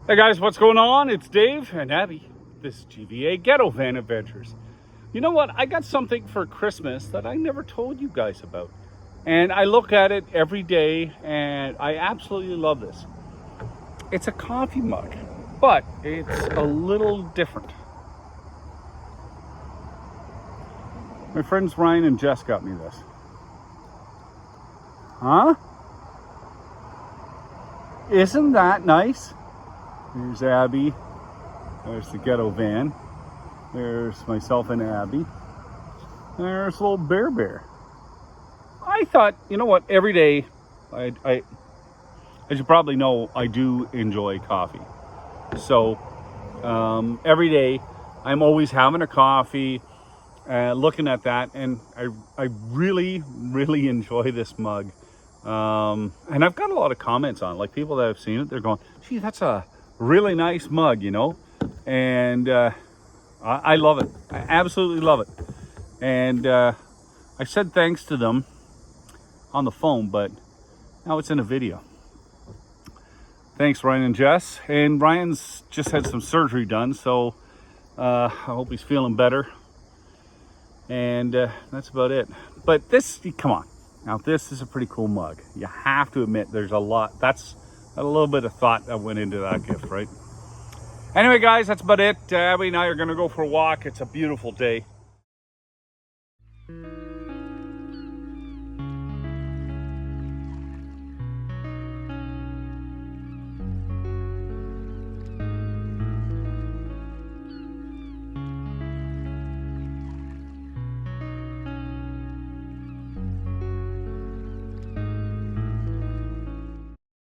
Hey guys, what's going on? It's Dave and Abby. This is GVA Ghettovanadventures. You know what? I got something for Christmas that I never told you guys about. And I look at it every day and I absolutely love this. It's a coffee mug, but it's a little different. My friends Ryan and Jess got me this. Huh? Isn't that nice? There's Abby. There's the ghetto van. There's myself and Abby. There's little bear. I thought, you know what, every day, I as you probably know, I do enjoy coffee. So every day, I'm always having a coffee, looking at that, and I really enjoy this mug. And I've got a lot of comments on it, like people that have seen it, they're going, gee, that's a really nice mug, you know. And I love it. I absolutely love it. And I said thanks to them on the phone, but now it's in a video. Thanks, Ryan and Jess. And Ryan's just had some surgery done, so I hope he's feeling better. And that's about it. But this, come on. Now this is a pretty cool mug. You have to admit there's a lot. That's a little bit of thought that went into that gift, right? Anyway, guys, that's about it. Abby and I are going to go for a walk. It's a beautiful day.